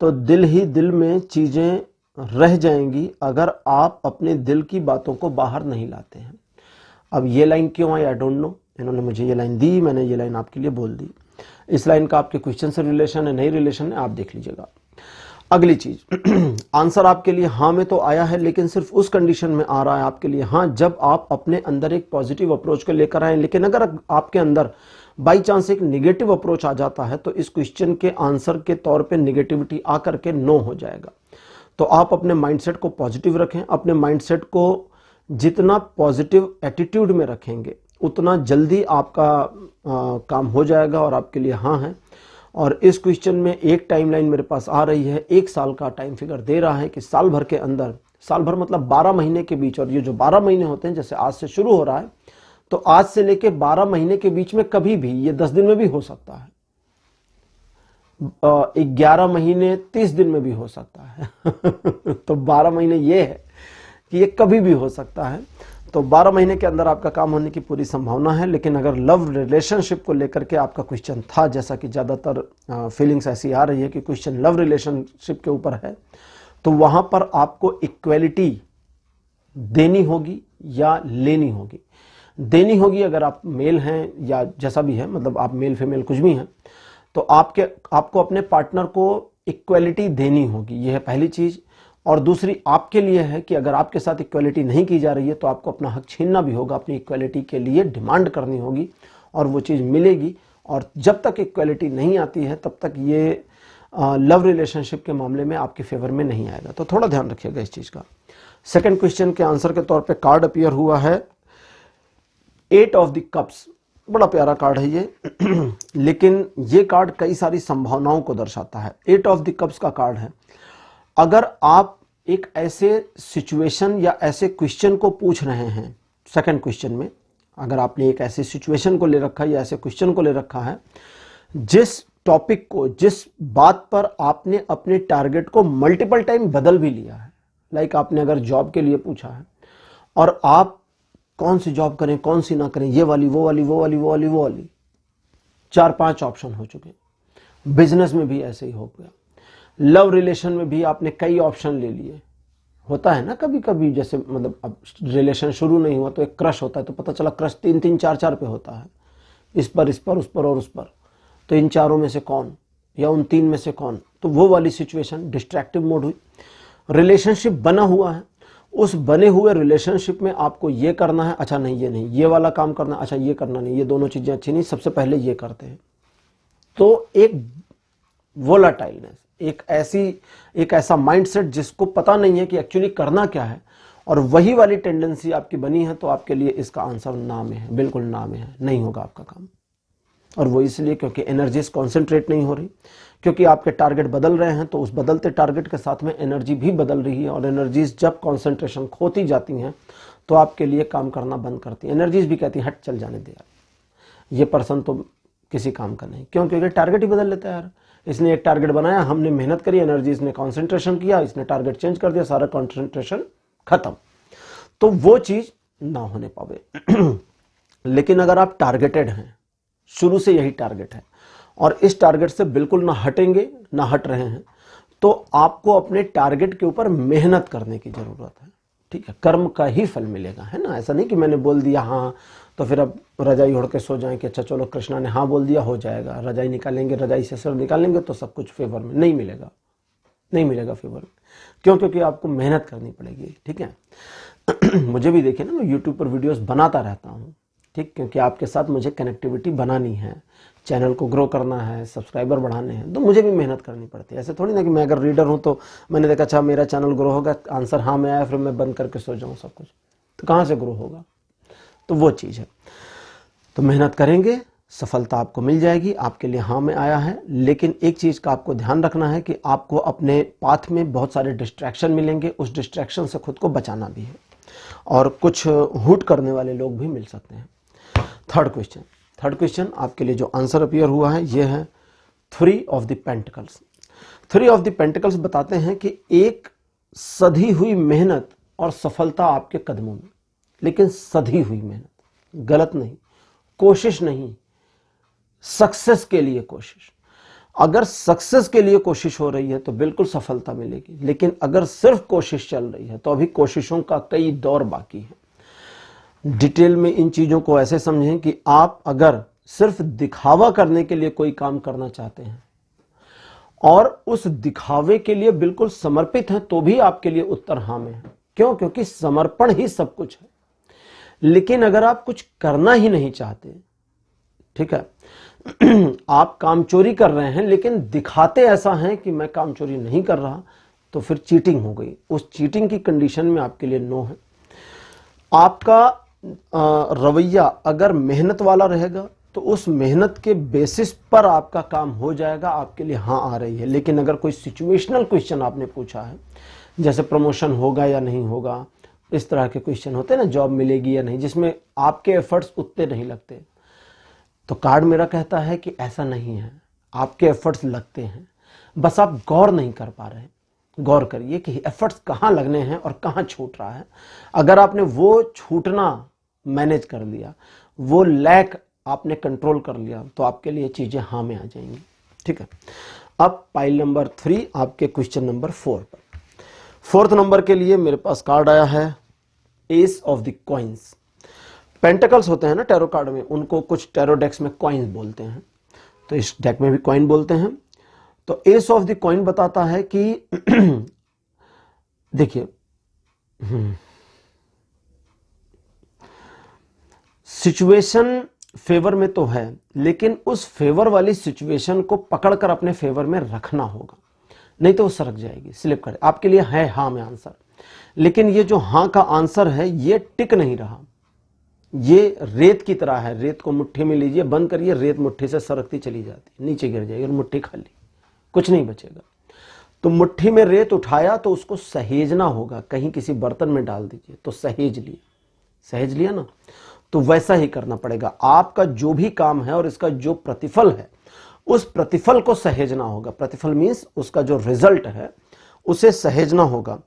तो दिल ही दिल में चीजें रह जाएंगी अगर आप अपने दिल की बातों को बाहर नहीं लाते हैं। अब ये लाइन क्यों आई आई डोंट नो, इन्होंने मुझे ये लाइन दी, मैंने ये लाइन आपके लिए बोल दी। इस लाइन का आपके क्वेश्चन से रिलेशन है, नहीं रिलेशन है, आप देख लीजिएगा। अगली चीज, आंसर आपके लिए हाँ में तो आया है, लेकिन सिर्फ उस कंडीशन में आ रहा है आपके लिए हाँ जब आप अपने अंदर एक पॉजिटिव अप्रोच को लेकर आए। लेकिन अगर आपके अंदर बाई चांस एक निगेटिव अप्रोच आ जाता है तो इस क्वेश्चन के आंसर के तौर पे निगेटिविटी आकर के नो हो जाएगा। तो आप अपने माइंडसेट को पॉजिटिव रखें। अपने माइंडसेट को जितना पॉजिटिव एटीट्यूड में रखेंगे उतना जल्दी आपका काम हो जाएगा और आपके लिए हाँ है। और इस क्वेश्चन में एक टाइमलाइन मेरे पास आ रही है, 1 साल का टाइम फिगर दे रहा है कि साल भर के अंदर, साल भर मतलब 12 महीने के बीच, और ये जो 12 महीने होते हैं जैसे आज से शुरू हो रहा है तो आज से लेके 12 महीने के बीच में कभी भी, ये 10 दिन में भी हो सकता है, 11 महीने 30 दिन में भी हो सकता है तो 12 महीने ये है कि ये कभी भी हो सकता है। तो 12 महीने के अंदर आपका काम होने की पूरी संभावना है। लेकिन अगर लव रिलेशनशिप को लेकर के आपका क्वेश्चन था, जैसा कि ज़्यादातर फीलिंग्स ऐसी आ रही है कि क्वेश्चन लव रिलेशनशिप के ऊपर है, तो वहाँ पर आपको इक्वलिटी देनी होगी या लेनी होगी। देनी होगी अगर आप मेल हैं या जैसा भी है, मतलब आप मेल फीमेल कुछ भी हैं, तो आपको अपने पार्टनर को इक्वलिटी देनी होगी, यह है पहली चीज़। और दूसरी आपके लिए है कि अगर आपके साथ इक्वालिटी नहीं की जा रही है तो आपको अपना हक छीनना भी होगा, अपनी इक्वालिटी के लिए डिमांड करनी होगी और वो चीज़ मिलेगी। और जब तक इक्वालिटी नहीं आती है तब तक ये लव रिलेशनशिप के मामले में आपके फेवर में नहीं आएगा। तो थोड़ा ध्यान रखिएगा इस चीज़ का। सेकंड क्वेश्चन के आंसर के तौर पे कार्ड अपीयर हुआ है 8 ऑफ द कप्स। बड़ा प्यारा कार्ड है ये लेकिन ये कार्ड कई सारी संभावनाओं को दर्शाता है। 8 ऑफ द कप्स का कार्ड है। अगर आप एक ऐसे सिचुएशन या ऐसे क्वेश्चन को पूछ रहे हैं, सेकंड क्वेश्चन में अगर आपने एक ऐसे सिचुएशन को ले रखा है या ऐसे क्वेश्चन को ले रखा है जिस टॉपिक को, जिस बात पर आपने अपने टारगेट को मल्टीपल टाइम बदल भी लिया है, लाइक आपने अगर जॉब के लिए पूछा है और आप कौन सी जॉब करें कौन सी ना करें, ये वाली वो वाली वो वाली वो वाली वो वाली 4-5 ऑप्शन हो चुके। बिजनेस में भी ऐसे ही हो गया, लव रिलेशन में भी आपने कई ऑप्शन ले लिए। होता है ना कभी कभी, जैसे मतलब अब रिलेशन शुरू नहीं हुआ तो एक क्रश होता है, तो पता चला क्रश 3-3 4-4 पे होता है, इस पर उस पर और उस पर, तो इन चारों में से कौन या उन 3 में से कौन, तो वो वाली सिचुएशन डिस्ट्रैक्टिव मोड हुई। रिलेशनशिप बना हुआ है, उस बने हुए रिलेशनशिप में आपको ये करना है, अच्छा नहीं ये नहीं, ये वाला काम करना, अच्छा ये करना नहीं, ये दोनों चीजें अच्छी नहीं, सबसे पहले ये करते हैं। तो एक वोलाटाइलनेस, एक ऐसा माइंडसेट जिसको पता नहीं है कि एक्चुअली करना क्या है, और वही वाली टेंडेंसी आपकी बनी है, तो आपके लिए इसका आंसर ना में है, बिल्कुल ना में है, नहीं होगा आपका काम। और वो इसलिए क्योंकि एनर्जीज कॉन्सेंट्रेट नहीं हो रही, क्योंकि आपके टारगेट बदल रहे हैं, तो उस बदलते टारगेट के साथ में एनर्जी भी बदल रही है, और एनर्जीज जब कॉन्सेंट्रेशन खोती जाती हैं तो आपके लिए काम करना बंद करती है। एनर्जीज भी कहती है हट चल जाने दे यार, ये पर्सन तो किसी काम का नहीं, क्योंकि टारगेट ही बदल लेता है यार। इसने एक टारगेट बनाया, हमने मेहनत करी, एनर्जीज ने कॉन्सेंट्रेशन किया, इसने टारगेट चेंज कर दिया, सारा कॉन्सेंट्रेशन खत्म, तो वो चीज ना होने पावे। लेकिन अगर आप टारगेटेड हैं, शुरू से यही टारगेट है और इस टारगेट से बिल्कुल ना हटेंगे ना हट रहे हैं, तो आपको अपने टारगेट के ऊपर मेहनत करने की जरूरत है। ठीक है, कर्म का ही फल मिलेगा, है ना। ऐसा नहीं कि मैंने बोल दिया हाँ तो फिर अब रजाई ओढ़ के सो जाएं कि अच्छा चलो कृष्णा ने हाँ बोल दिया हो जाएगा, रजाई निकालेंगे, रजाई से सिर निकालेंगे तो सब कुछ फेवर में नहीं मिलेगा, नहीं मिलेगा फेवर में। क्यों? क्योंकि आपको मेहनत करनी पड़ेगी। ठीक है मुझे भी देखिए ना, मैं यूट्यूब पर वीडियोस बनाता रहता हूँ, ठीक, क्योंकि आपके साथ मुझे कनेक्टिविटी बनानी है, चैनल को ग्रो करना है, सब्सक्राइबर बढ़ाने हैं, तो मुझे भी मेहनत करनी पड़ती है। ऐसे थोड़ी ना कि मैं अगर रीडर हूँ तो मैंने देखा अच्छा मेरा चैनल ग्रो होगा, आंसर हाँ में आया, फिर मैं बंद करके सो जाऊँ सब कुछ, तो कहाँ से ग्रो होगा। तो वो चीज़ है, तो मेहनत करेंगे, सफलता आपको मिल जाएगी। आपके लिए हाँ में आया है, लेकिन एक चीज़ का आपको ध्यान रखना है कि आपको अपने पाथ में बहुत सारे डिस्ट्रैक्शन मिलेंगे, उस डिस्ट्रैक्शन से खुद को बचाना भी है, और कुछ हुट करने वाले लोग भी मिल सकते हैं। थर्ड क्वेश्चन आपके लिए जो आंसर अपीयर हुआ है ये है 3 of the pentacles. 3 of the pentacles बताते हैं कि एक सधी हुई मेहनत और सफलता आपके कदमों में, लेकिन सधी हुई मेहनत, गलत नहीं, कोशिश नहीं, सक्सेस के लिए कोशिश। अगर सक्सेस के लिए कोशिश हो रही है तो बिल्कुल सफलता मिलेगी, लेकिन अगर सिर्फ कोशिश चल रही है तो अभी कोशिशों का कई दौर बाकी है। डिटेल में इन चीजों को ऐसे समझें कि आप अगर सिर्फ दिखावा करने के लिए कोई काम करना चाहते हैं और उस दिखावे के लिए बिल्कुल समर्पित हैं, तो भी आपके लिए उत्तर हाँ में है। क्यों? क्योंकि समर्पण ही सब कुछ है। लेकिन अगर आप कुछ करना ही नहीं चाहते, ठीक है, आप काम चोरी कर रहे हैं लेकिन दिखाते ऐसा है कि मैं काम चोरी नहीं कर रहा, तो फिर चीटिंग हो गई। उस चीटिंग की कंडीशन में आपके लिए नो है। आपका रवैया अगर मेहनत वाला रहेगा तो उस मेहनत के बेसिस पर आपका काम हो जाएगा, आपके लिए हाँ आ रही है। लेकिन अगर कोई सिचुएशनल क्वेश्चन आपने पूछा है, जैसे प्रमोशन होगा या नहीं होगा, इस तरह के क्वेश्चन होते हैं ना, जॉब मिलेगी या नहीं, जिसमें आपके एफर्ट्स उतने नहीं लगते, तो कार्ड मेरा कहता है कि ऐसा नहीं है, आपके एफर्ट्स लगते हैं, बस आप गौर नहीं कर पा रहे। गौर करिए कि एफर्ट्स कहाँ लगने हैं और कहाँ छूट रहा है। अगर आपने वो छूटना मैनेज कर लिया, वो लैक आपने कंट्रोल कर लिया, तो आपके लिए चीजें हाँ में आ जाएंगी। ठीक है, अब पाइल नंबर 3 आपके क्वेश्चन नंबर 4 पर। 4th नंबर के लिए मेरे पास कार्ड आया है S of the coins. Pentacles होते हैं ना टैरो कार्ड में, उनको कुछ टैरो डेक्स में कॉइन्स बोलते हैं, तो इस डेक में भी कॉइन बोलते हैं। तो एस ऑफ द कॉइन बताता है कि देखिए, सिचुएशन फेवर में तो है, लेकिन उस फेवर वाली सिचुएशन को पकड़कर अपने फेवर में रखना होगा, नहीं तो वो सरक जाएगी, स्लिप करे। आपके लिए है हाँ में आंसर, लेकिन ये जो हाँ का आंसर है ये टिक नहीं रहा। ये रेत की तरह है, रेत को मुट्ठी में लीजिए, बंद करिए, रेत मुट्ठी से सरकती चली जाती, नीचे गिर जाएगी और मुट्ठी खाली, कुछ नहीं बचेगा। तो मुट्ठी में रेत उठाया तो उसको सहेजना होगा, कहीं किसी बर्तन में डाल दीजिए तो सहेज लिया ना। तो वैसा ही करना पड़ेगा। आपका जो भी काम है और इसका जो प्रतिफल है, उस प्रतिफल को सहेजना होगा। प्रतिफल मीन्स उसका जो रिजल्ट है उसे सहेजना होगा।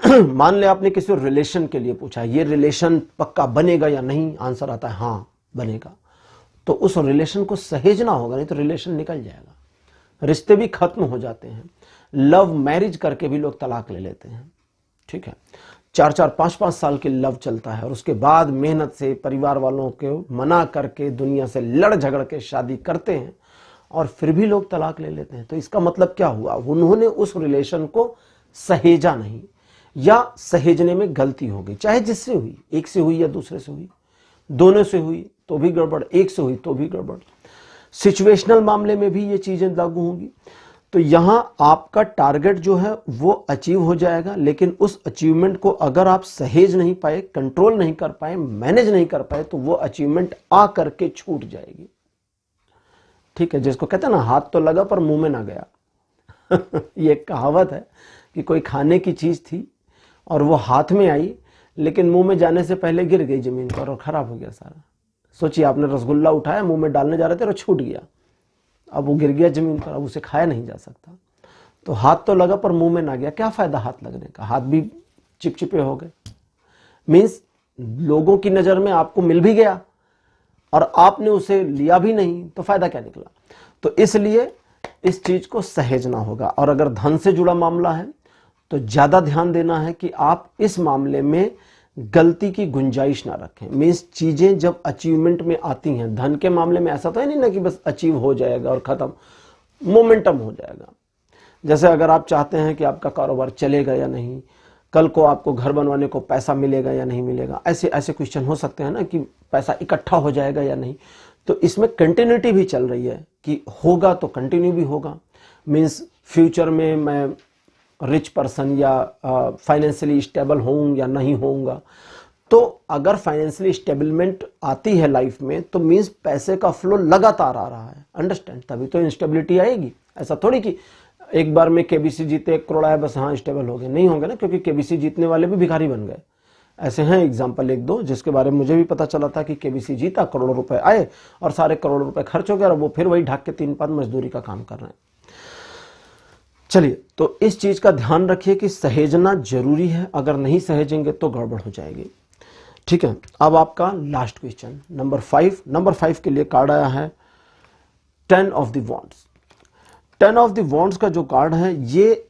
मान ले आपने किसी रिलेशन के लिए पूछा, ये रिलेशन पक्का बनेगा या नहीं, आंसर आता है हाँ बनेगा, तो उस रिलेशन को सहेजना होगा, नहीं तो रिलेशन निकल जाएगा, रिश्ते भी खत्म हो जाते हैं। लव मैरिज करके भी लोग तलाक ले लेते हैं, ठीक है। 4-4, 5-5 साल की लव चलता है और उसके बाद मेहनत से परिवार वालों को मना करके दुनिया से लड़ झगड़ के शादी करते हैं और फिर भी लोग तलाक ले लेते हैं। तो इसका मतलब क्या हुआ, उन्होंने उस रिलेशन को सहेजा नहीं, या सहेजने में गलती हो गई, चाहे जिससे हुई, एक से हुई या दूसरे से हुई, दोनों से हुई तो भी गड़बड़, एक से हुई तो भी गड़बड़। सिचुएशनल मामले में भी ये चीजें लागू होंगी। तो यहां आपका टारगेट जो है वो अचीव हो जाएगा, लेकिन उस अचीवमेंट को अगर आप सहेज नहीं पाए, कंट्रोल नहीं कर पाए, मैनेज नहीं कर पाए, तो वो अचीवमेंट आ करके छूट जाएगी, ठीक है। जिसको कहते हैं ना, हाथ तो लगा पर मुंह में ना गया। ये एक कहावत है कि कोई खाने की चीज थी और वो हाथ में आई, लेकिन मुंह में जाने से पहले गिर गई जमीन पर और खराब हो गया सारा। सोचिए, आपने रसगुल्ला उठाया, मुंह में डालने जा रहे थे और छूट गया, अब वो गिर गया जमीन पर, अब उसे खाया नहीं जा सकता। तो हाथ तो लगा पर मुंह में ना गया, क्या फायदा हाथ लगने का, हाथ भी चिपचिपे हो गए। मीन्स लोगों की नजर में आपको मिल भी गया और आपने उसे लिया भी नहीं, तो फायदा क्या निकला। तो इसलिए इस चीज को सहेजना होगा। और अगर धन से जुड़ा मामला है तो ज्यादा ध्यान देना है कि आप इस मामले में गलती की गुंजाइश ना रखें। मीन्स चीजें जब अचीवमेंट में आती हैं, धन के मामले में ऐसा तो है नहीं ना कि बस अचीव हो जाएगा और खत्म, मोमेंटम हो जाएगा। जैसे अगर आप चाहते हैं कि आपका कारोबार चलेगा या नहीं, कल को आपको घर बनवाने को पैसा मिलेगा या नहीं मिलेगा, ऐसे ऐसे क्वेश्चन हो सकते हैं ना, कि पैसा इकट्ठा हो जाएगा या नहीं। तो इसमें कंटिन्यूटी भी चल रही है कि होगा तो कंटिन्यू भी होगा। मीन्स फ्यूचर में मैं रिच पर्सन या फाइनेंशियली स्टेबल होऊंगा या नहीं होऊंगा। तो अगर फाइनेंशियली स्टेबलमेंट आती है लाइफ में, तो मीन्स पैसे का फ्लो लगातार आ रहा है, अंडरस्टैंड, तभी तो इंस्टेबिलिटी आएगी। ऐसा थोड़ी कि एक बार में केबीसी जीते 1 करोड़ आया बस हाँ स्टेबल हो गए, नहीं होंगे ना, क्योंकि केबीसी जीतने वाले भी भिखारी बन गए। ऐसे हैं एग्जाम्पल 1-2, जिसके बारे में मुझे भी पता चला था कि केबीसी जीता, करोड़ों रुपए आए और सारे करोड़ों रुपए खर्च हो गए और वो फिर वही ढाक के 3-5 मजदूरी का काम कर रहे हैं। चलिए, तो इस चीज का ध्यान रखिए कि सहेजना जरूरी है, अगर नहीं सहेजेंगे तो गड़बड़ हो जाएगी, ठीक है। अब आपका लास्ट क्वेश्चन नंबर 5। नंबर 5 के लिए कार्ड आया है 10 of the wands. 10 of the wands का जो कार्ड है ये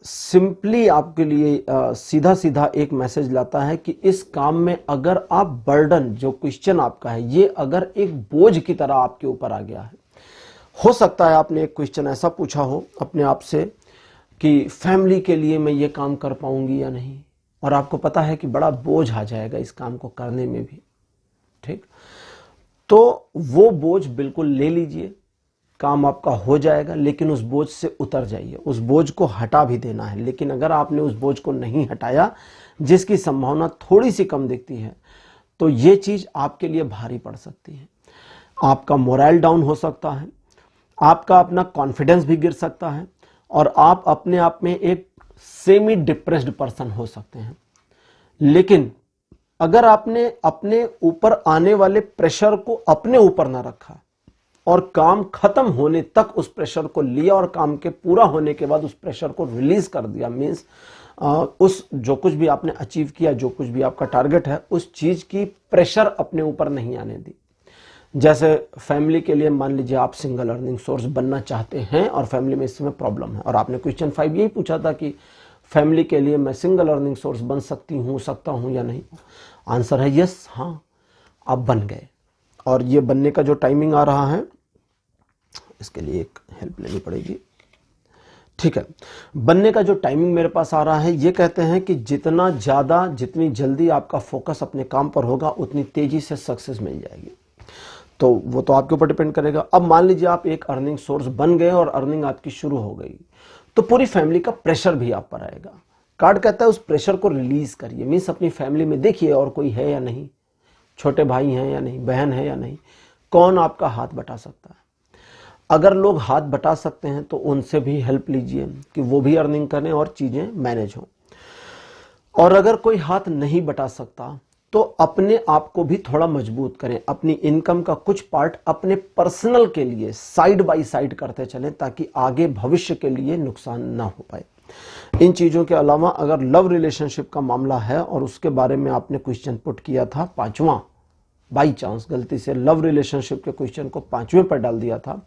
सिंपली आपके लिए सीधा सीधा एक मैसेज लाता है कि इस काम में अगर आप बर्डन, जो क्वेश्चन आपका है, ये अगर एक बोझ की तरह आपके ऊपर आ गया है। हो सकता है आपने एक क्वेश्चन ऐसा पूछा हो अपने आप से कि फैमिली के लिए मैं ये काम कर पाऊंगी या नहीं, और आपको पता है कि बड़ा बोझ आ जाएगा इस काम को करने में भी, ठीक। तो वो बोझ बिल्कुल ले लीजिए, काम आपका हो जाएगा, लेकिन उस बोझ से उतर जाइए। उस बोझ को हटा भी देना है, लेकिन अगर आपने उस बोझ को नहीं हटाया, जिसकी संभावना थोड़ी सी कम दिखती है, तो ये चीज आपके लिए भारी पड़ सकती है। आपका मोरल डाउन हो सकता है, आपका अपना कॉन्फिडेंस भी गिर सकता है, और आप अपने आप में एक सेमी डिप्रेस्ड पर्सन हो सकते हैं। लेकिन अगर आपने अपने ऊपर आने वाले प्रेशर को अपने ऊपर ना रखा और काम खत्म होने तक उस प्रेशर को लिया और काम के पूरा होने के बाद उस प्रेशर को रिलीज कर दिया, मीन्स उस जो कुछ भी आपने अचीव किया, जो कुछ भी आपका टारगेट है, उस चीज की प्रेशर अपने ऊपर नहीं आने दी। जैसे फैमिली के लिए मान लीजिए आप सिंगल अर्निंग सोर्स बनना चाहते हैं और फैमिली में इस समय प्रॉब्लम है, और आपने क्वेश्चन 5 यही पूछा था कि फैमिली के लिए मैं सिंगल अर्निंग सोर्स बन सकता हूं या नहीं। आंसर है यस, हाँ आप बन गए, और ये बनने का जो टाइमिंग आ रहा है, इसके लिए एक हेल्प लेनी पड़ेगी, ठीक है, बनने का जो टाइमिंग मेरे पास आ रहा है, ये कहते हैं कि जितनी जल्दी आपका फोकस अपने काम पर होगा उतनी तेजी से सक्सेस मिल जाएगी। तो वो तो आपके ऊपर डिपेंड करेगा। अब मान लीजिए आप एक अर्निंग सोर्स बन गए और अर्निंग आपकी शुरू हो गई, तो पूरी फैमिली का प्रेशर भी आप पर आएगा। कार्ड कहता है उस प्रेशर को रिलीज करिए, मीन्स अपनी फैमिली में देखिए और कोई है या नहीं, छोटे भाई हैं या नहीं, बहन है या नहीं, कौन आपका हाथ बटा सकता है। अगर लोग हाथ बटा सकते हैं तो उनसे भी हेल्प लीजिए कि वो भी अर्निंग करें और चीजें मैनेज हों। और अगर कोई हाथ नहीं बटा सकता तो अपने आप को भी थोड़ा मजबूत करें, अपनी इनकम का कुछ पार्ट अपने पर्सनल के लिए साइड बाय साइड करते चलें ताकि आगे भविष्य के लिए नुकसान ना हो पाए। इन चीजों के अलावा अगर लव रिलेशनशिप का मामला है और उसके बारे में आपने क्वेश्चन पुट किया था 5वां, बाई चांस गलती से लव रिलेशनशिप के क्वेश्चन को 5वें पर डाल दिया था,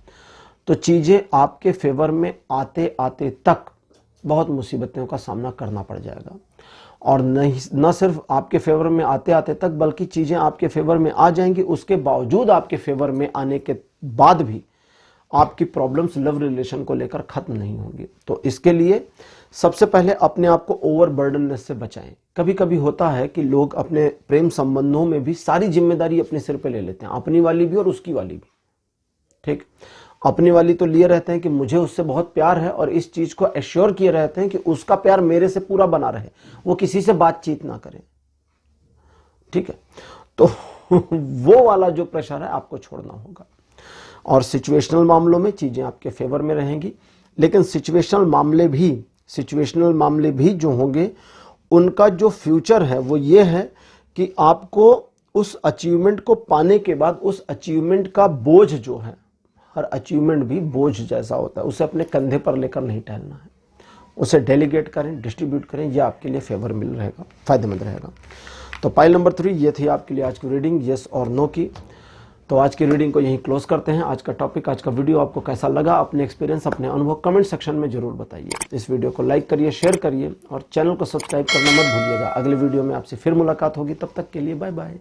तो चीजें आपके फेवर में आते आते तक बहुत मुसीबतों का सामना करना पड़ जाएगा। और न सिर्फ आपके फेवर में आते आते तक, बल्कि चीजें आपके फेवर में आ जाएंगी, उसके बावजूद आपके फेवर में आने के बाद भी आपकी प्रॉब्लम्स लव रिलेशन को लेकर खत्म नहीं होंगी। तो इसके लिए सबसे पहले अपने आप को ओवरबर्डननेस से बचाएं। कभी कभी होता है कि लोग अपने प्रेम संबंधों में भी सारी जिम्मेदारी अपने सिर पे ले लेते हैं, अपनी वाली भी और उसकी वाली भी। ठीक, अपनी वाली तो लिए रहते हैं कि मुझे उससे बहुत प्यार है और इस चीज को एश्योर किए रहते हैं कि उसका प्यार मेरे से पूरा बना रहे, वो किसी से बातचीत ना करे। ठीक है, तो वो वाला जो प्रेशर है आपको छोड़ना होगा। और सिचुएशनल मामलों में चीजें आपके फेवर में रहेंगी, लेकिन सिचुएशनल मामले भी जो होंगे उनका जो फ्यूचर है वो ये है कि आपको उस अचीवमेंट को पाने के बाद उस अचीवमेंट का बोझ जो है, हर अचीवमेंट भी बोझ जैसा होता है, उसे अपने कंधे पर लेकर नहीं टहलना है, उसे डेलीगेट करें, डिस्ट्रीब्यूट करें, यह आपके लिए फेवर मिल रहेगा, फायदेमंद रहेगा। तो पाइल नंबर 3 ये थी आपके लिए आज की रीडिंग येस और नो की। तो आज की रीडिंग को यहीं क्लोज करते हैं। आज का टॉपिक, आज का वीडियो आपको कैसा लगा, अपने एक्सपीरियंस, अपने अनुभव कमेंट सेक्शन में जरूर बताइए। इस वीडियो को लाइक करिए, शेयर करिए और चैनल को सब्सक्राइब करना मत भूलिएगा। अगले वीडियो में आपसे फिर मुलाकात होगी, तब तक के लिए बाय बाय।